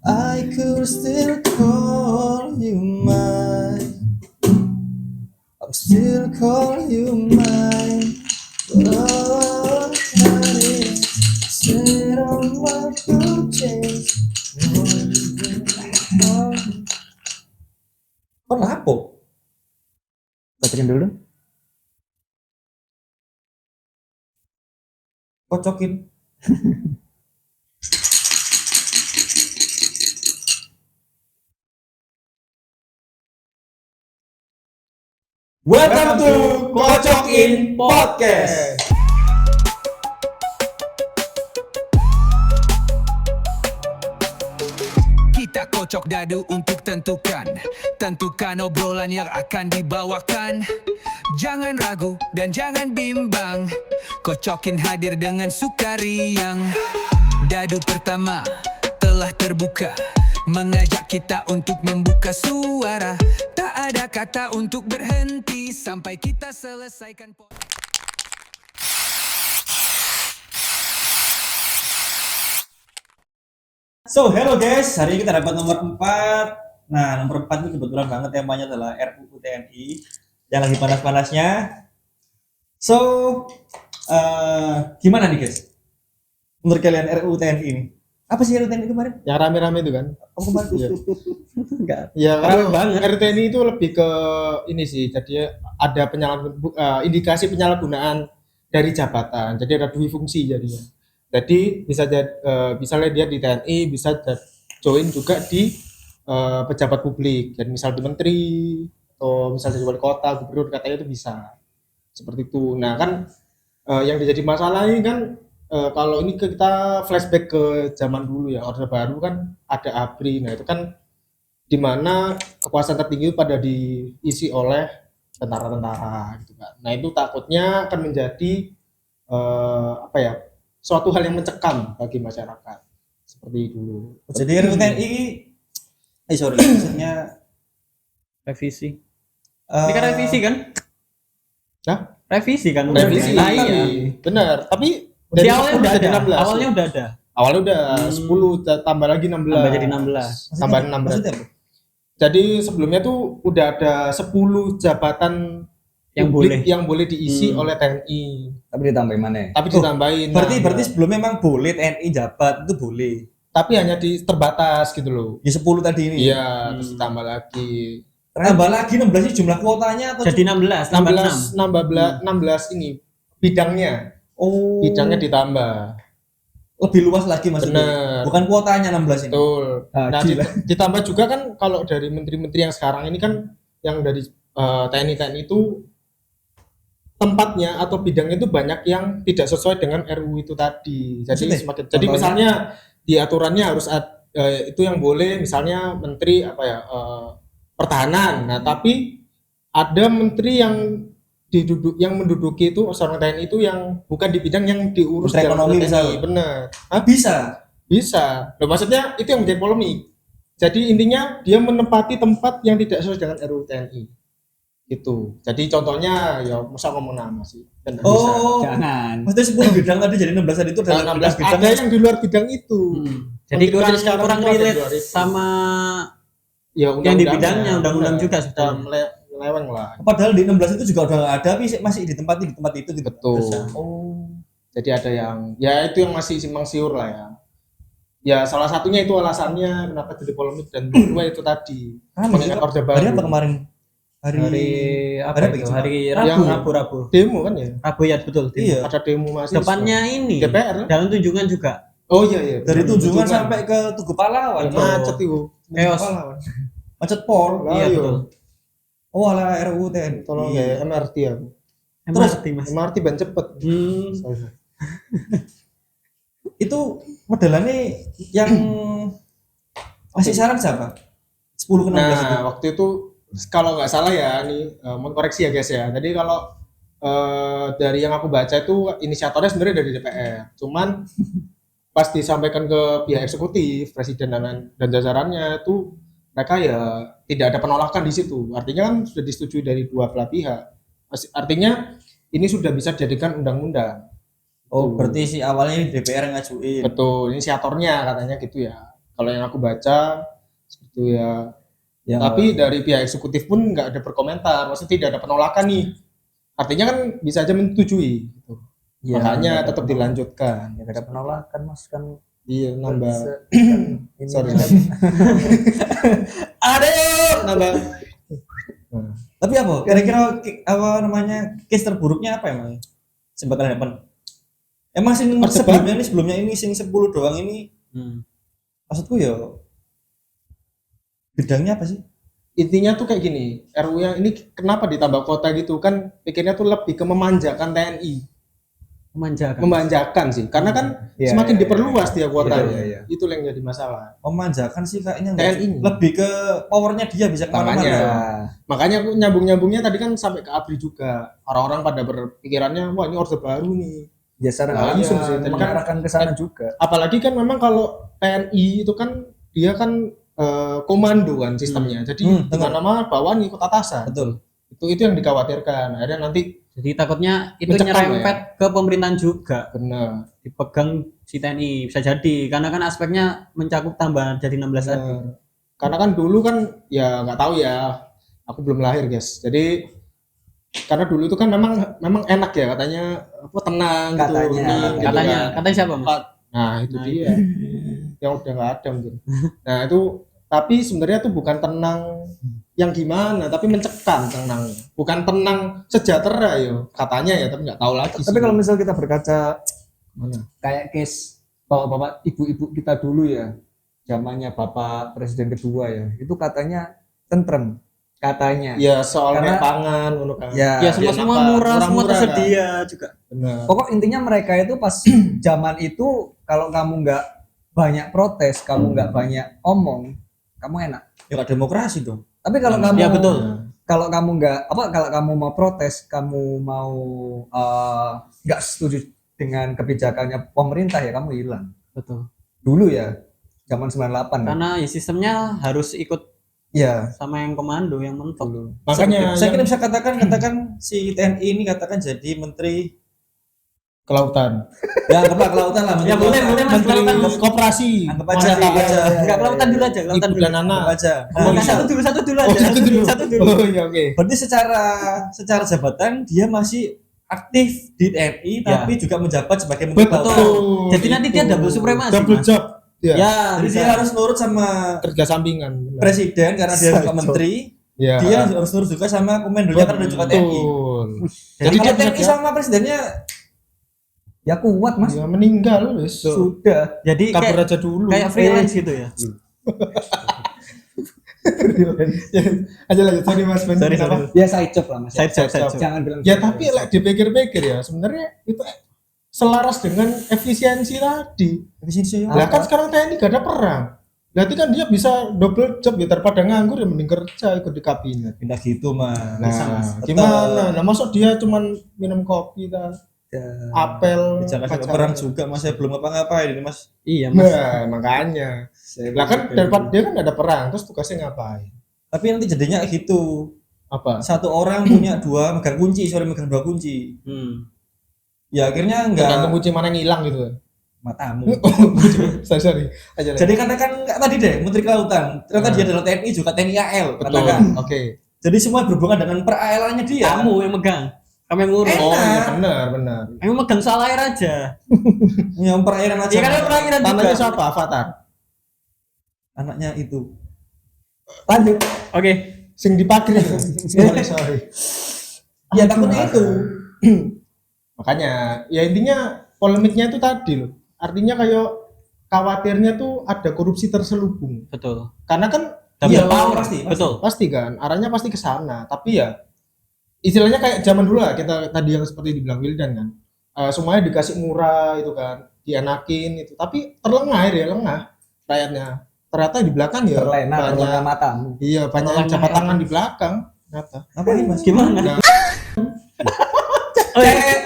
I could still call you mine. I'm still call you mine. But all that is said on what will change. Kok lapo? Bacain dulu. Kocokin. Welcome to Kocokin Podcast. Kita kocok dadu untuk tentukan obrolan yang akan dibawakan. Jangan ragu dan jangan bimbang, Kocokin hadir dengan sukariang. Dadu pertama telah terbuka, mengajak kita untuk membuka suara. Tak ada kata untuk berhenti sampai kita selesaikan. So, hello guys, hari ini kita dapat nomor 4. Nah, nomor 4 itu kebetulan banget temanya adalah RUU TNI yang lagi panas-panasnya. So, gimana nih guys? Menurut kalian RUU TNI ini? Apa sih RUU TNI kemarin? Yang rame-rame itu kan? Oh, kemarin? Iya. Enggak. Ya, Rame kalau banget. RUU TNI itu lebih ke ini sih, jadi ada indikasi penyalahgunaan dari jabatan. Jadi ada dua fungsi jadinya. Jadi misalnya dia di TNI bisa join juga di pejabat publik. Jadi misal di menteri atau misalnya di wali kota, gubernur, katanya itu bisa. Seperti itu. Nah, kan yang jadi masalah ini kan kalau ini kita flashback ke zaman dulu ya, Orde Baru kan ada ABRI. Nah, itu kan di mana kekuasaan tertinggi pada diisi oleh tentara-tentara gitu kan. Nah, itu takutnya akan menjadi suatu hal yang mencekam bagi masyarakat seperti dulu. Jadi RUU TNI maksudnya Revisi. Ini kan revisi kan? Hah? Revisi kan? Revisi. Nah, iya. Benar, tapi Di dari awalnya 10 udah jadi ada. 16. Awalnya udah ada. Awalnya udah 10 tambah lagi 16. Tambah jadi 16. Tambah 16. Maksudnya apa? Jadi sebelumnya tuh udah ada 10 jabatan Yang yang boleh diisi oleh TNI. Tapi ditambahin mana? Tapi ditambahin. Berarti sebelumnya memang boleh TNI jabat itu boleh. Tapi hanya terbatas gitu loh. Di 10 tadi ini. Iya, terus ditambah lagi. Tambah lagi 16 ini jumlah kuotanya atau Jadi 16, tambah 6. 16 ini bidangnya. Oh, Bidangnya ditambah. lebih luas lagi maksudnya. Bener. Bukan kuotanya 16 ini. Betul. Ah, Nah, gila. ditambah juga kan kalau dari menteri-menteri yang sekarang ini kan yang dari TNI itu tempatnya atau bidangnya itu banyak yang tidak sesuai dengan RUU itu tadi. Jadi Maksudnya? jadi misalnya di aturannya harus itu yang boleh misalnya menteri pertahanan. Nah, tapi ada menteri yang menduduki itu seorang TNI itu yang bukan di bidang yang diurus Menteri ekonomi TNI. misalnya. Benar. Bisa. Loh, maksudnya itu yang menjadi polemik. Jadi intinya dia menempati tempat yang tidak sesuai dengan RUU TNI. Gitu. Jadi contohnya ya masa ngomong nama sih. Dan nggak bisa. Oh, Jangan. maksudnya 10 bidang tadi jadi 16 tadi itu adalah 16 bidang ada yang di luar bidang itu. Jadi Menteri kurang sekarang kurang itu ada di relate luar itu. sama Ya, yang di bidangnya, undang-undang juga sudah sebetulnya. meleweng lah. Padahal di 16 itu juga udah nggak ada, tapi masih ditempati di tempat itu gitu. Betul. Oh. Jadi ada yang ya itu yang masih simpang siur lah ya. Ya salah satunya itu alasannya kenapa jadi polemik dan kedua itu tadi mengingat Orde Baru. Hari apa kemarin? Hari apa hari itu? apa? Hari Yang- Rabu. Demo kan ya? Rabu ya betul. Demo. Iya. Ada demo mahasiswa. Depannya ini. DPR. Jalan Tunjungan juga. Oh iya. Dari Tunjungan sampai ke Tugu Pahlawan. Iya. macet itu. Chaos. Macet pol. Lah, Iya iya. betul. Oh, ala RUU TNI. Tolong ya MRT aku. MRT Mas. MRT ban cepet. Itu modelannya yang masih saran siapa? 10 ke 16 itu. Nah, waktu itu kalau nggak salah ya, ini mau koreksi ya guys ya. Jadi kalau dari yang aku baca itu inisiatornya sebenarnya dari DPR. Cuman pas disampaikan ke pihak eksekutif, presiden dan jajarannya itu mereka ya tidak ada penolakan di situ. Artinya kan sudah disetujui dari dua belah pihak. Artinya ini sudah bisa dijadikan undang-undang. Oh, berarti si awalnya DPR yang ngajuin. Betul, inisiatornya katanya gitu ya. Kalau yang aku baca seperti itu ya. Yang Tapi dari pihak eksekutif pun nggak ada berkomentar, maksudnya tidak ada penolakan nih. Artinya kan bisa aja menyetujui. Gitu. ya, Makanya nggak ada tetap penolakan. dilanjutkan. Ya ada penolakan Mas kan. Iya, nambah. Ini Sorry. kan Aduh. Nambah. Nah, Tapi apa? Kira-kira apa namanya case terburuknya apa emang? Sempat kalian dapat? Emang sing Perdebat. sebelumnya ini sing 10 doang ini maksudku ya bidangnya apa sih? intinya tuh kayak gini, RU yang ini kenapa ditambah kota gitu kan pikirnya tuh lebih ke memanjakan TNI. memanjakan. Memanjakan sih, karena kan Iya, semakin iya, diperluas dia kuotanya. Iya, iya. Itu yang jadi masalah. Memanjakan sih kayaknya TNI. lebih ke powernya dia bisa Makanya. kemana-mana. Makanya aku nyambung-nyambungnya tadi kan sampai ke ABRI juga. Orang-orang pada berpikirannya, wah ini orde baru nih. Ya secara Nah, langsung iya. sih Jadi kan- mengarahkan ke sana juga. Apalagi kan memang kalau TNI itu kan dia kan komando kan sistemnya. Jadi di betul. mana-mana bawahan ikut atasan. Betul. Itu yang dikhawatirkan. Akhirnya nanti Jadi takutnya itu Mencekam nyerempet ke pemerintahan juga, benar. dipegang si TNI bisa jadi karena kan aspeknya mencakup tambahan jadi 16 tadi. Benar. Karena kan dulu kan ya nggak tahu ya. Aku belum lahir, guys. Jadi karena dulu itu kan memang enak ya katanya apa tenang Katanya. gitu. Ini, gitu Katanya, kan. katanya siapa Mas? Nah, itu Nah, dia. Yang udah nggak ada mungkin. Nah, itu tapi sebenarnya tuh bukan tenang yang gimana, tapi mencekam tenangnya. Bukan tenang sejahtera yo, katanya ya, tapi nggak tahu lagi. Tapi kalau misal kita berkaca Mana? kayak case bapak-bapak ibu-ibu kita dulu ya, zamannya Bapak Presiden kedua ya, itu katanya tentrem, katanya. Ya soal Karena- kayak pangan, ngono kan. Ya, Ya semua apa? murah, semua Murah-murah tersedia juga. Benar. pokok intinya mereka itu pas zaman itu kalau kamu nggak banyak protes, kamu nggak banyak omong, kamu enak. Ya nggak demokrasi dong. Tapi kalau kamu Ya betul. kalau kamu kalau kamu mau protes, kamu mau nggak setuju dengan kebijakannya pemerintah ya kamu hilang. Betul. Dulu ya, zaman 98 kan. Karena ya sistemnya harus ikut Ya, sama yang komando yang mentok. dulu. Makanya saya kira yang bisa katakan si TNI ini katakan jadi menteri kelautan. ya anggaplah kelautan lah. Ya boleh, boleh Mas, Menteri kelautan. Koperasi. Anggap aja, anggap aja. Enggak kelautan dulu aja, kelautan Ibu dulu. dan anak. Anggap aja. Oh, Nah, satu dulu Oh, aja. satu dulu. Satu dulu. Oh, iya oke. berarti secara jabatan dia masih aktif di TNI tapi juga menjabat sebagai menteri Betul. kelautan. Jadi nanti dia double supremasi, Double Mas. job. Ya. Ya, Jadi bisa. dia harus nurut sama Kerja sampingan. benar. presiden karena dia juga Side menteri. Ya. Dia harus nurut juga sama komandonya karena dia juga TNI. Betul. Jadi dia kalau TNI bisa- sama presidennya Ya kuat Mas. Ya meninggal wis. Sudah. Jadi Kabur kayak aja dulu. kayak freelance gitu ya. Ya, aja lanjut. Sorry Mas. Sorry, Apa? sorry. Ya side job lah Mas. Side job, side job. Jangan bilang. Ya tapi like, dipikir-pikir ya sebenarnya itu selaras dengan efisiensi tadi. efisiensi Lah kan sekarang TNI gak ada perang. Berarti kan dia bisa double job ya daripada nganggur ya mending kerja ikut di kabinet. pindah gitu mah. Nah, gimana? Nah, masuk dia cuman minum kopi ta, apel, Jangan sampai pacaran. perang juga mas, saya belum ngapa-ngapain ini mas. Iya, Mas. Nah, makanya. Lah kan daripada dia kan ada perang, terus tugasnya ngapain? Tapi nanti jadinya kayak gitu. Apa? Satu orang punya megang dua kunci. Ya akhirnya Tergantung enggak kunci mana yang hilang gitu. matamu. Sorry. Aja Jadi katakan kayak tadi deh, Menteri Kelautan. Ternyata dia adalah TNI juga TNI AL. betul. Katakan. Oke. Jadi semua berhubungan dengan per-AL-nya dia. Kamu yang megang. Kamu yang ngurus. Oh, iya Enak. benar. Kamu megang soal air aja. Yang per-AL aja. Ya kan perairan juga. Tanahnya siapa? Avatar. Anaknya itu. Lanjut. Oke. Sing dipakai. Sorry. Ya takutnya itu. Makanya ya intinya polemiknya itu tadi loh. Artinya kayak khawatirnya tuh ada korupsi terselubung. Betul. Karena kan Double iya, power pasti. Betul. pasti kan arahnya pasti ke sana. Tapi ya istilahnya kayak zaman dulu lah kita tadi yang seperti dibilang Wildan kan. Semuanya dikasih murah itu kan, dienakin itu. Tapi terlengah ya, lengah rakyatnya. Ternyata di belakang ya Terlena banyak matamu. iya banyak yang jabat tangan di belakang. Ternyata. Apa ini mas? Gimana? Nah, Oh, iya.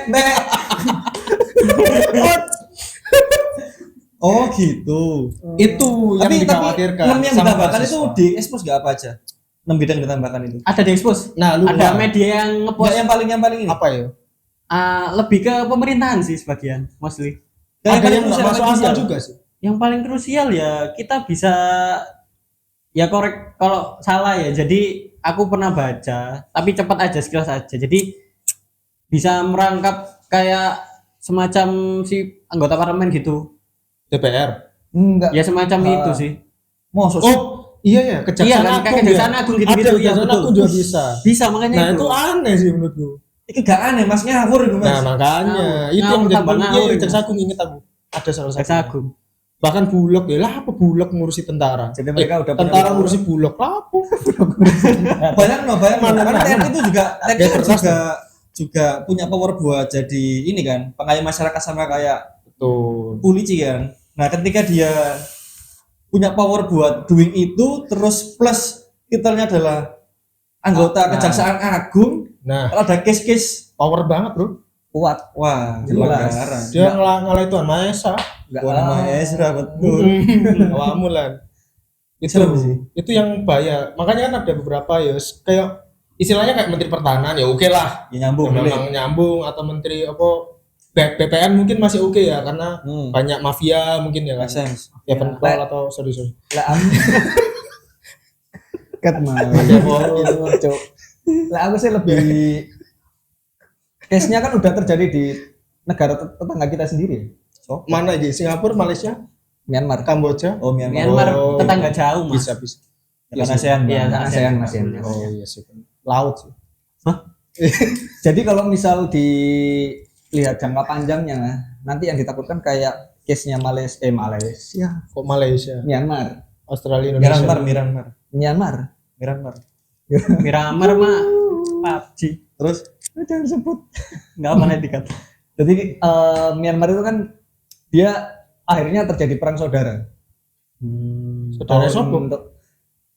Oh gitu. itu yang Tapi dikhawatirkan. 6 yang sama ditambahkan itu mahasiswa. di expose nggak apa aja? 6 bidang ditambahkan itu. Ada di expose. Nah, lupa. Ada media yang Nggak ngepost. yang paling ini. apa ya? lebih ke pemerintahan sih sebagian mostly. Ada yang nggak krusial masuk bagi akal dia. juga sih. Yang paling krusial ya kita bisa ya korek kalau salah ya. Jadi aku pernah baca, tapi cepat aja sekilas aja. Jadi bisa merangkap kayak semacam si anggota parlemen gitu. DPR. Enggak. Ya semacam itu sih. Mosok Oh, iya ya, Iya kejaksaan kan, agung. kayak kejaksaan agung gitu-gitu. Ada Iya, kejaksaan betul. agung juga bisa. Bisa makanya Nah, itu. itu aneh sih menurutku. itu gak aneh Mas, ngawur itu Mas. Nah, makanya Ngawur. itu yang Ngawur menjadi tambah poin. ngawur Iya, itu. kejaksaan agung inget aku. Ada salah satu. Kejaksaan agung. Bahkan bulog ya lah, apa bulog ngurusi tentara. Jadi mereka udah punya tentara power. ngurusi bulog lah apa. Bayang Mana- karena mana- TNI itu juga TNI Ya, kan kertas juga punya power buat jadi ini kan pengayom masyarakat sama kayak Betul. polisi kan. Nah ketika dia punya power buat doing itu terus plus titelnya adalah anggota kejaksaan agung, Nah, kalau ada case-case power banget, Bro. Kuat. wah Jelas. pelanggaran. Dia ngalahin Tuhan Maha Esa. Enggak. Tuan Maha Esa betul. Awamu lah. Itu Serem sih. itu yang bahaya. Makanya kan ada beberapa ya kayak istilahnya kayak menteri pertahanan ya oke lah. Ya nyambung Yang boleh. memang nyambung atau menteri apa BPN mungkin masih oke ya karena banyak mafia mungkin ya kan. Make sense. Ya pentol atau sorry. Lah aku ket mau. Cuk. Lah aku sih lebih case-nya kan udah terjadi di negara tetangga kita sendiri. So, Mana aja Singapura, Malaysia, Myanmar. Kamboja. Oh Myanmar. Myanmar Oh, tetangga jauh mas. Bisa. Kan ASEAN. Iya, Bang. ASEAN masih. Oh iya sih. Laut sih. Jadi kalau misal dilihat jangka panjangnya, nanti yang ditakutkan kayak case-nya Malaysia, Kok Malaysia, Myanmar, Australia, Indonesia. Myanmar. Myanmar. Miramar mah PUBG. Terus Jangan sebut. Nggak apa dikat. Jadi Myanmar itu kan dia akhirnya terjadi perang saudara. Saudara siapa? Untuk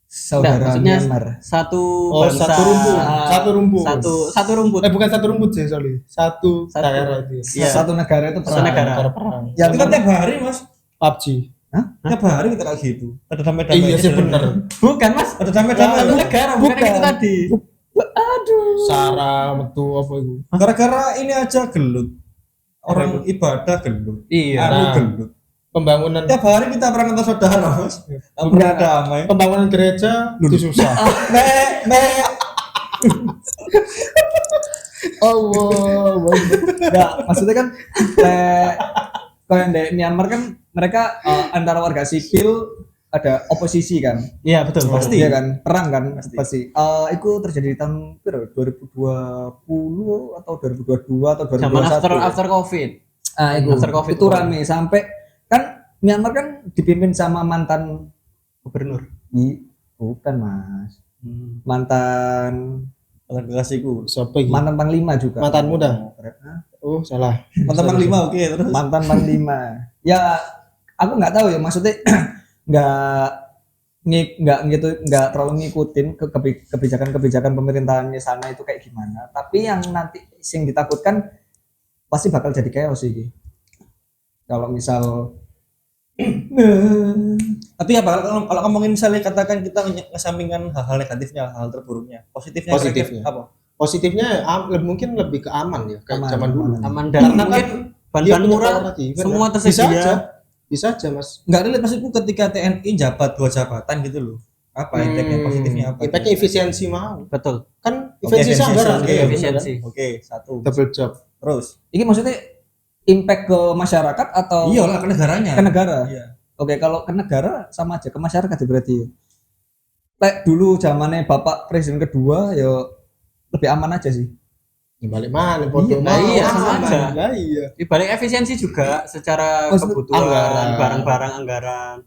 saudara Nggak, maksudnya Myanmar. Satu Oh, bangsa. satu rumput. Satu rumput. Satu rumput. Bukan satu rumput sih, sorry. Satu daerah itu. Iya. Satu negara itu perang. Satu negara. Perang. Yang kita tiap hari Mas, PUBG. tiap hari kita kayak gitu. Ada damai-damai. Iya sih bener. Bukan mas. Ada damai-damai. Satu negara. Bukan yang itu tadi. Sarah, metu apa itu? Gara-gara ini aja gelut. Orang ibadah gelut. Iya. Aku Nah. gelut. Pembangunan Tiap hari kita perang antar saudara, Mas. Nggak pernah damai. pembangunan gereja itu susah. Nek. Allah. Enggak, maksudnya kan kalau yang di Myanmar kan mereka antara warga sipil ada oposisi kan. Iya betul. Pasti. Iya kan, perang kan Pasti. pasti. Itu terjadi di tahun berapa? 2020 atau 2022 atau 2021. Zaman ya? after COVID. Itu, after COVID itu rame sampai kan Myanmar kan dipimpin sama mantan Gubernur. bukan Mas. Mantan Mantan kekasihku. Siapa gitu? mantan panglima juga. Mantan muda. Hah? Oh, salah. Mantan panglima oke terus. Mantan panglima. Ya aku nggak tahu ya maksudnya nggak terlalu ngikutin ke kebijakan pemerintahannya sana itu kayak gimana. Tapi yang nanti yang ditakutkan pasti bakal jadi chaos sih. Kalau misal Tapi apa kalau ngomongin misalnya katakan kita ngesampingkan hal-hal negatifnya, hal terburuknya, positifnya Positifnya. kira-kira apa? Positifnya mungkin lebih ke aman ya, kayak Aman, zaman dulu. aman. Aman dan Karena mungkin kan bahan-bahan dia punya murah prerogatif, kan? semua Bisa tersedia. aja. Bisa aja, Mas. Enggak relate maksudku ketika TNI jabat 2 jabatan gitu loh. Apa impactnya positifnya apa? Impactnya efisiensi mau. Betul. Kan Oke, efisiensi anggaran. oke, Iya, efisiensi. Oke, satu. Double job. Terus. ini maksudnya impact ke masyarakat atau Iyalah ke negaranya. ke negara? Iya. Oke, kalau ke negara sama aja ke masyarakat ya berarti. Kayak dulu zamannya Bapak Presiden kedua ya lebih aman aja sih. Ya, balik mana foto Iya, nah iya, sama aman. aja. Lah iya. Di balik efisiensi juga secara Maksud- kebutuhan, anggaran. barang-barang anggaran.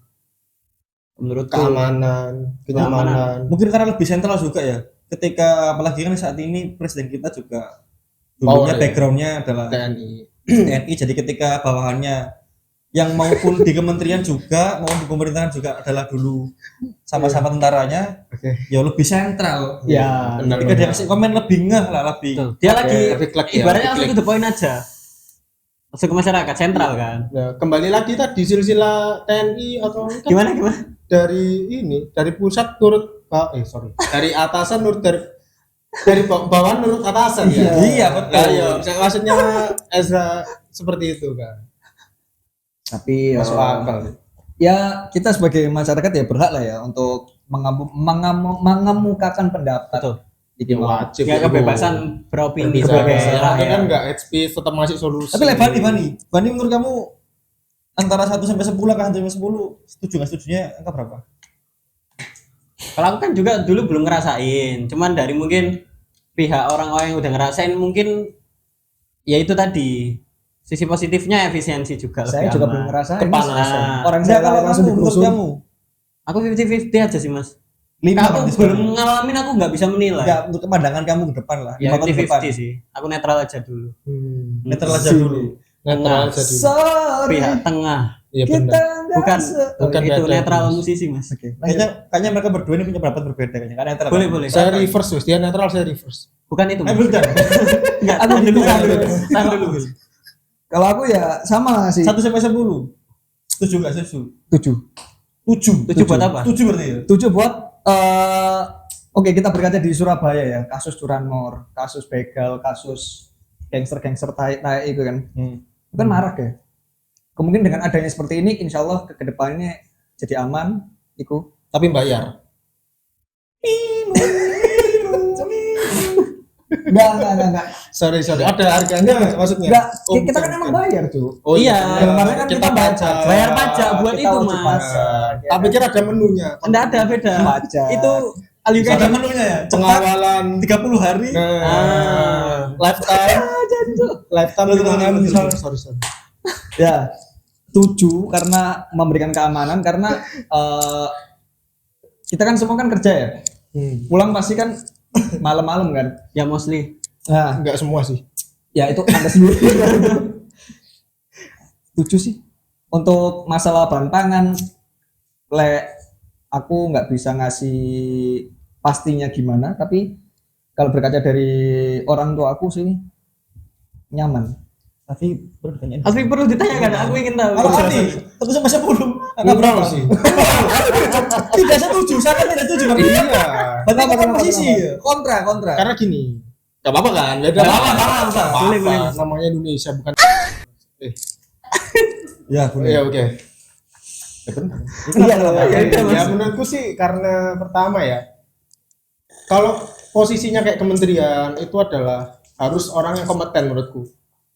Menurutku Keamanan, kenyamanan. Mungkin karena lebih sentral juga ya. Ketika apalagi kan saat ini presiden kita juga dulunya Power, ya. backgroundnya adalah TNI. TNI, jadi ketika bawahannya yang maupun di kementerian juga maupun di pemerintahan juga adalah dulu sama-sama tentaranya, Oke. ya lebih sentral. Ya, Benar, Ketika dia benar. kasih komen lebih ngeh lah, lebih. betul. Dia lagi Lebih klik ya, ibaratnya lebih langsung klik. to the point aja. Langsung ke masyarakat sentral kan. Nah, kembali lagi tadi silsilah TNI atau kan Gimana? dari pusat turut dari atasan nurut dari dari bawah nurut atasan ya. Iya, betul. Nah, iya, maksudnya Ezra seperti itu kan. Tapi Masuk akal. ya kita sebagai masyarakat ya berhak lah ya untuk mengemukakan pendapat. Betul. Ya, Iki mau. wajib. Ya kebebasan beropini sebagai Kebebasan. Tapi kan rakyat. enggak HP tetap masih solusi. Tapi Bani menurut kamu antara 1 sampai 10 lah, 1 sampai 10 setuju nggak setujunya angka berapa? Kalau aku kan juga dulu belum ngerasain, cuman dari mungkin pihak orang-orang yang udah ngerasain mungkin ya itu tadi sisi positifnya efisiensi juga. Saya lebih juga aman. belum ngerasain. Nah, Orang Enggak, saya kalau langsung kamu menurut dikerusung. kamu aku 50-50 aja sih mas. 5 Aku belum ngalamin, aku nggak bisa menilai. Enggak, untuk pandangan kamu ke depan lah. Ya 5 tahun ke depan. 50-50 sih. Aku netral aja dulu. Netral aja dulu. Netral aja dulu. Sorry, Pihak tengah. Iya kita benar. nggak Bukan, Bukan itu beda, netral Mas. musisi mas. Oke, lanjut. Kayaknya mereka berdua ini punya pendapat berbeda kayaknya. Karena netral. Boleh boleh. Saya reverse, Wis. Dia netral, saya reverse. Bukan itu. Mas. Belum jangan. Enggak, Aku tahan dulu. bisa, Tahan dulu. Mas. Tahan dulu. Kalau aku ya sama sih. 1 sampai 10. Setuju enggak setuju? 7. 7. 7 buat apa? 7 berarti ya. 7 buat oke, kita berkaca di Surabaya ya, kasus curanmor, kasus begal, kasus gangster-gangster tai itu kan. Itu kan marak ya. Kemungkinan dengan adanya seperti ini insya Allah ke depannya jadi aman iku. Tapi bayar. Enggak. Sorry. Ada harganya maksudnya. Enggak, Oh, kita kan bukan, emang bukan. bayar tuh. Oh Iya. Kemarin kan kita pajak. Bayar pajak buat Kita itu wajib mas. pajak, ya Tapi kan? kira ada menunya. Enggak ada beda. Pajak. Itu alih Ada menunya ya. Cepat Pengawalan 30 hari. Lifetime. Lifetime Betul, 5 tahun. betul. Sorry. Ya, 7 karena memberikan keamanan karena kita kan semua kan kerja ya. Pulang pasti kan malam-malam kan. Ya mostly. Nah, Enggak semua sih. ya itu Anda sendiri. 7 sih. Untuk masalah bahan pangan, aku nggak bisa ngasih pastinya gimana, tapi kalau berkaca dari orang tua aku sih nyaman. Tapi perlu ditanyain. Tapi perlu ditanyakan, aku ingin tahu. Kalau Adi, 1 sampai 10. Angka berapa sih? Tidak setuju, saya tidak setuju. Iya. Berarti apa posisi? Kontra. Karena gini. Gak apa-apa kan? Beda. Gak apa-apa. Boleh. Namanya Indonesia bukan. Ya, boleh. Iya oke. Ya benar. Ya menurutku sih karena pertama ya. Kalau posisinya kayak kementerian itu adalah harus orang yang kompeten menurutku.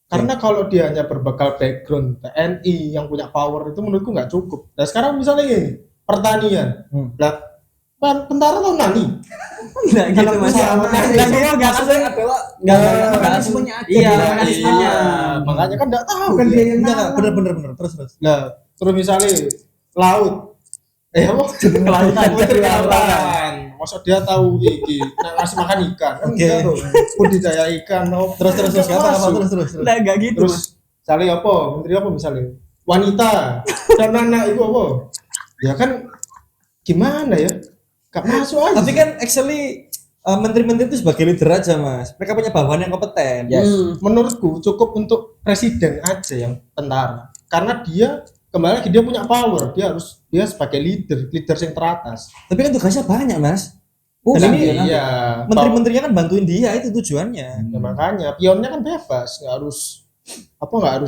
Karena kalau dia hanya berbekal background TNI yang punya power itu menurutku nggak cukup. Nah sekarang misalnya gini, pertanian, lah tentara tuh nani. Enggak gitu mas. Enggak gitu, enggak langsung. Enggak mekanismenya ada. Iya, mekanismenya. Makanya kan nggak tahu. Bukan dia. dia yang Enggak, nanya. bener. Terus. Nah terus misalnya laut, apa? Kelautan. Menteri Kelautan. Masa dia tahu iki, ngasih makan ikan. Kan Oke. enggak dong. Budidaya ikan, Terus apa masuk. terus. Enggak gitu Terus mas. misalnya apa? Menteri apa misalnya? Wanita dan anak itu apa? Ya kan gimana ya? Gak masuk aja. Tapi kan actually menteri-menteri itu sebagai leader aja, Mas. Mereka punya bawahan yang kompeten. Yes. Menurutku cukup untuk presiden aja yang tentara. Karena dia kembali lagi dia punya power. Dia sebagai leader yang teratas. Tapi kan tugasnya banyak, Mas. Bukan Dan ini dia nanti. Iya. menteri-menterinya kan bantuin dia, itu tujuannya. Ya, makanya pionnya kan bebas, nggak harus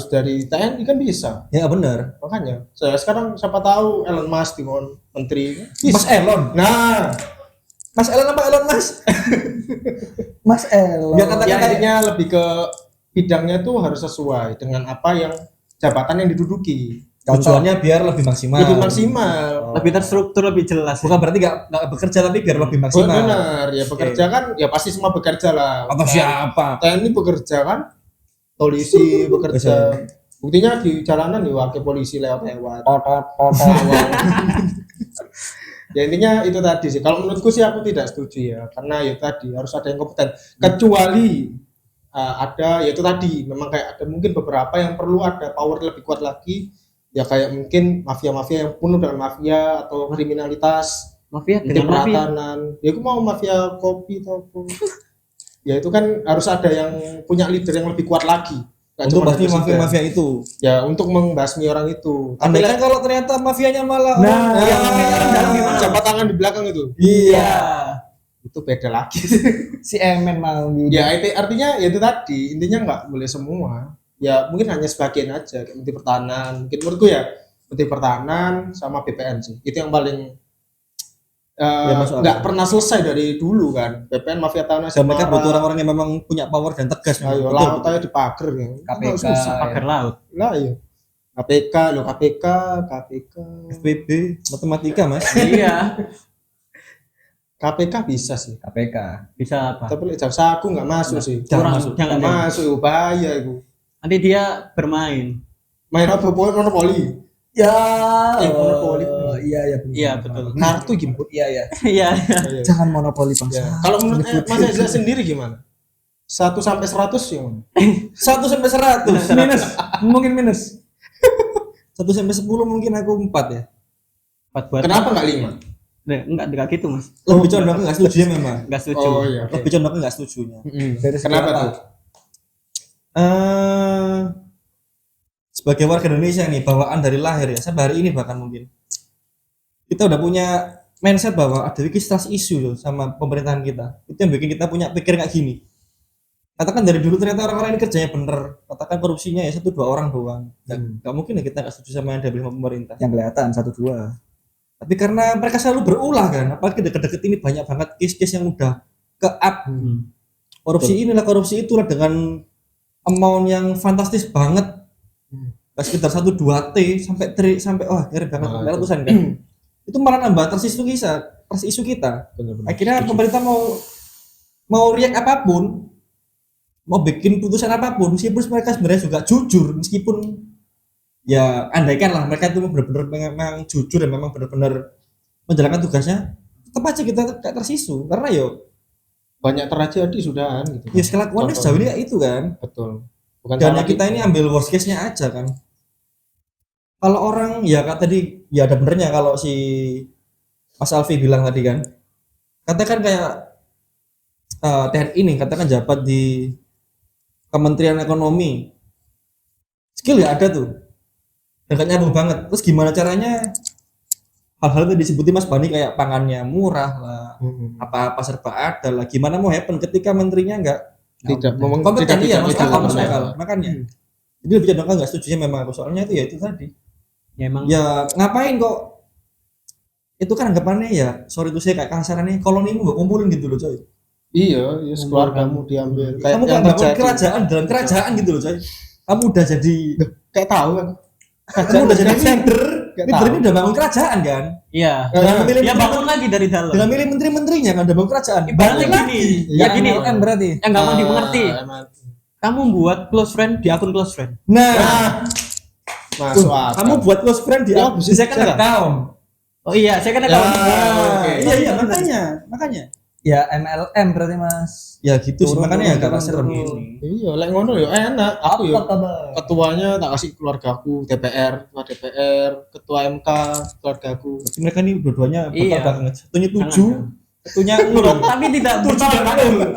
dari TNI kan bisa. Ya benar. Makanya saya sekarang siapa tahu Elon Musk dikon menteri. Mas Elon. Nah, Mas Elon apa Elon Mas? Mas El. Ya katakan ya kayak intinya lebih ke bidangnya tuh harus sesuai dengan apa yang jabatan yang diduduki. tujuannya biar lebih maksimal. Lebih maksimal. Lebih terstruktur, lebih jelas. Bukan berarti nggak bekerja tapi biar lebih maksimal. Benar, ya bekerja kan ya pasti semua bekerja lah. Atau siapa? TNI bekerja kan, polisi bekerja. Buktinya di jalanan nih wakil polisi lewat-lewat. Ya intinya itu tadi sih. Kalau menurutku sih aku tidak setuju ya, karena ya tadi harus ada yang kompeten. Kecuali ada ya itu tadi memang kayak ada mungkin beberapa yang perlu ada power lebih kuat lagi. Ya kayak mungkin mafia-mafia yang penuh dengan mafia atau kriminalitas. Mafia Mungkin dengan mafia. peratanan. Ya aku mau mafia kopi atau apa. Ya itu kan harus ada yang punya leader yang lebih kuat lagi. Nggak Untuk cuma pasti presiden. mafia-mafia itu. Ya untuk membasmi orang itu. Andai kan kalau ternyata mafianya malah Nah, yang mafianya orang dalam gimana? Jabat tangan di belakang itu. Iya. itu beda lagi. Si Emen mau gitu. Ya itu artinya ya itu tadi, intinya nggak boleh semua. Ya mungkin hanya sebagian aja, kayak Menteri Pertahanan. Mungkin menurutku ya Menteri Pertahanan sama BPN sih. Itu yang paling masuk nggak akal. pernah selesai dari dulu kan. BPN mafia tanah Dan mereka butuh orang-orang yang memang punya power dan tegas. Ayo Betul, laut betul. aja dipager ya. KPK. Susah. Pagar laut. Lah iya. KPK, KPK. FPB, matematika mas. Iya, KPK bisa sih. KPK. bisa apa? Tapi lek jaksa aku nggak masuk sih. Jangan Kurang, masuk. jangan, Nggak jangan. masuk, bahaya itu. Nanti dia bermain. Main apa monopoli? Ya, monopoli. Iya ya benar. Iya, betul. Kartu gimana? Iya ya. Iya. Jangan monopoli bangsa. Ya. Kalau menurut Mas Eza sendiri gimana? 1 sampai 100 yang mana? 1 sampai 100. Minus, mungkin minus. 1 sampai 10 mungkin aku 4 ya. Buat Kenapa nggak 5? enggak gitu, Mas. Lebih condong nggak setuju ya memang. Enggak setuju. Oh iya. Lebih condong nggak setujunya. Dari segi Kenapa apa? tuh? Sebagai warga Indonesia nih, bawaan dari lahir ya, sampai hari ini bahkan mungkin kita udah punya mindset bahwa ada trust issue loh sama pemerintahan kita. Itu yang bikin kita punya pikir kayak gini. Katakan dari dulu ternyata orang-orang ini kerjanya bener, katakan korupsinya ya 1-2 orang doang. Nggak mungkin ya kita nggak setuju sama yang diambil sama pemerintah. Yang kelihatan 1-2. Tapi karena mereka selalu berulah kan, apalagi deket-deket ini banyak banget case-case yang udah ke up. Korupsi inilah, korupsi itulah dengan amount yang fantastis banget. Sekitar 1-2 T sampai wah ngeri banget sampai ratusan kan. Itu malah nambah trust isu kita. Benar-benar. Akhirnya pemerintah mau react apapun, mau bikin putusan apapun, meskipun mereka sebenarnya juga jujur, meskipun ya andaikan lah mereka itu benar-benar memang jujur dan memang benar-benar menjalankan tugasnya, tetap aja kita kayak tersisu karena yo Banyak terjadi sudah kan gitu. ya kelakuannya Contohnya. sejauh ini kayak itu kan. Betul. Bukan Dan salah kita ini ambil worst case-nya aja kan. Kalau orang ya kak tadi ya ada benernya kalau si Mas Alfi bilang tadi kan, katakan kayak TNI nih, katakan jabat di Kementerian Ekonomi, skill ya ada tuh, dan gak nyambung banget. Terus gimana caranya hal-hal itu disebutin Mas Bani kayak pangannya murah lah, apa-apa serba ada lah. Gimana mau happen ketika menterinya nggak tidak kompeten iya masuk akal, masuk benar. akal. Makanya jadi lebih condong nggak setuju memang aku, soalnya itu ya itu tadi Ya emang ya ngapain kok itu kan anggapannya ya sorry tuh saya kayak kasarannya kolonimu gak kumpulin gitu loh coy. Iya, iya keluargamu diambil. Kayak Kamu kan yang bangun terjadi. kerajaan dalam kerajaan gitu loh coy. Kamu udah jadi Kayak tahu kan. kamu udah jadi leader. Gak Leader tahu. ini udah bangun kerajaan kan. iya. Dengan memilih Dia menteri- bangun lagi dari dalam. dengan milih menteri-menterinya kan udah bangun kerajaan. Ibaratnya Bangun gini, lagi. ya gini, MLM berarti. yang nggak mau dimengerti. Emang. Kamu buat close friend di akun close friend. Nah, Masuk akal. kamu buat close friend di Ya, di second bisa. account. Oh iya, saya kan Ya, ada oke. Iya makanya. Ya MLM berarti Mas. Ya gitu sih Turun, makanya turun, agak serem turun. gini. Iya, lek ngono ya enak. Aku ya Apa kabar? ketuanya tak kasih keluargaku, DPR, ketua DPR, ketua MK, keluargaku. Tapi mereka ini dua-duanya Iya. bakal banget. Satunya 7, satunya 0. tapi tidak Tujuh bertolak dan 0.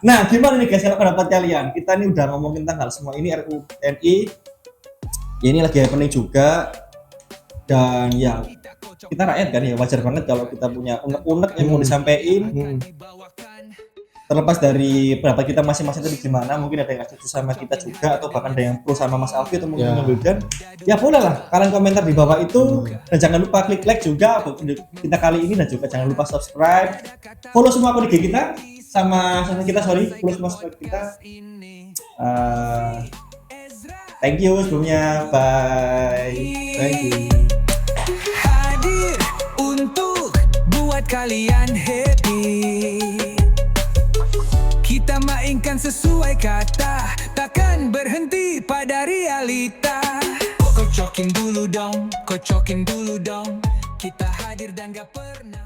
Nah, gimana nih guys kalau pendapat kalian? Kita nih udah ngomongin tentang hal semua ini RUU TNI. Ya ini lagi happening juga. Dan ya kita rakyat kan ya wajar banget kalau kita punya unek-unek yang mau disampaikan. Terlepas dari pendapat kita masing-masing tadi gimana, mungkin ada yang nggak setuju sama kita juga atau bahkan ada yang pro sama Mas Alfi atau mungkin Ya. Bang Wildan. Ya boleh lah kalian komentar di bawah itu, dan jangan lupa klik like juga buat video kita kali ini, dan juga jangan lupa subscribe, follow semua akun IG kita sama kita follow semua subscribe kita. Thank you sebelumnya, bye. Thank you. Hadir untuk buat kalian happy. Kita mainkan sesuai kata, takkan berhenti pada realita. Kocokin dulu dong, kocokin dulu dong. Kita hadir dan gak pernah